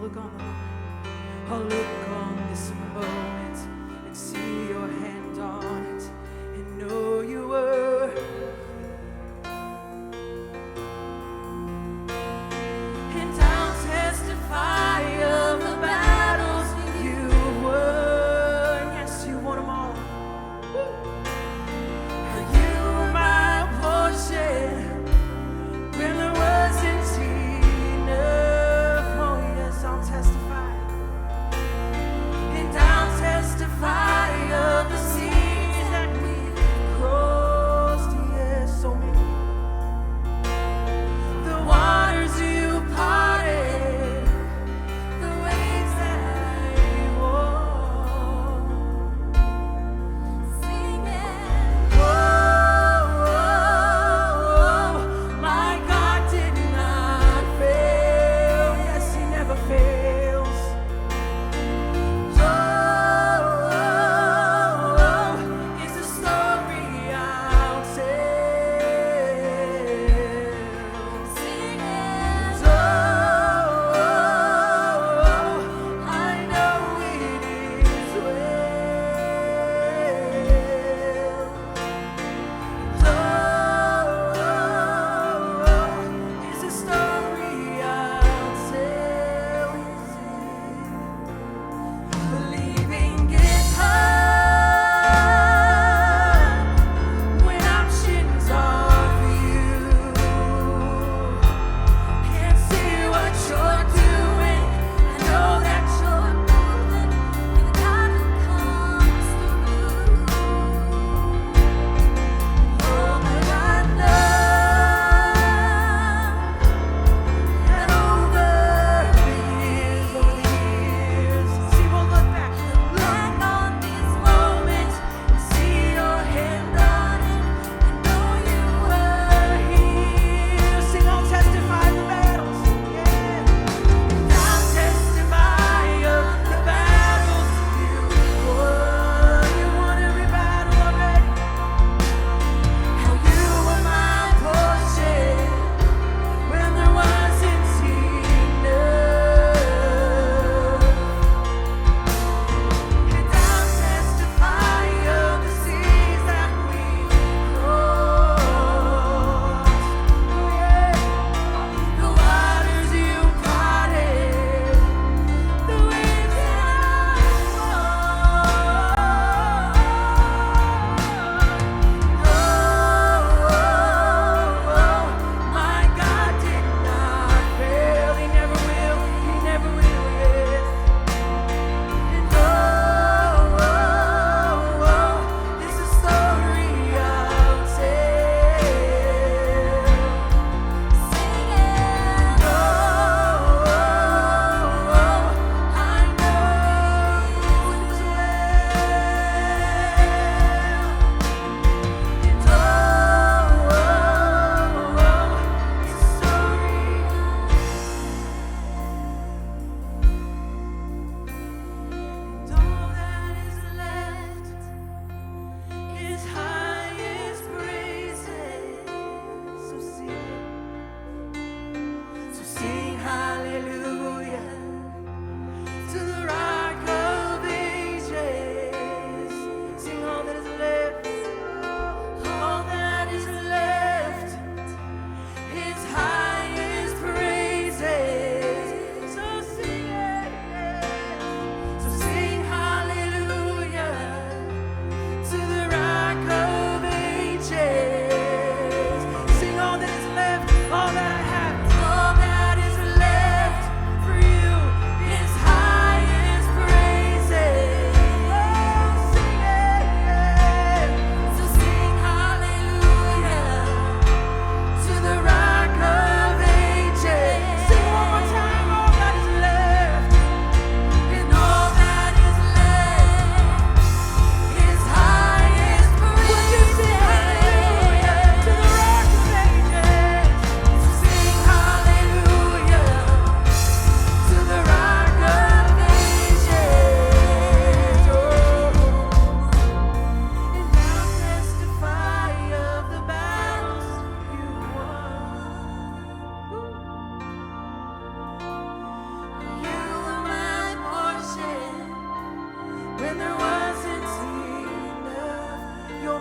look on the moment. I'll look on this moment and see your hand on it and know you were. And I'll testify of the battles you won. Yes, you won them all. You were my portion when there wasn't enough. Oh yes, I'll testify. And I'll testify of the seas that we crossed. Yes, so many. The waters you parted, the waves that I walked. Singing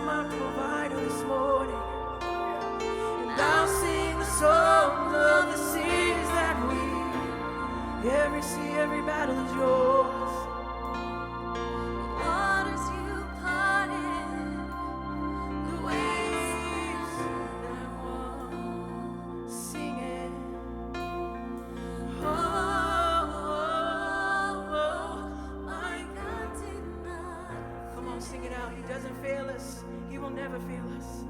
my provider this morning. And I'll sing the songs of the seas that we, every sea, every battle is yours. Waters you parted, the waves that walk, Singing. oh, my God did not. Come on, sing it out. He doesn't fail us. He will never fail us.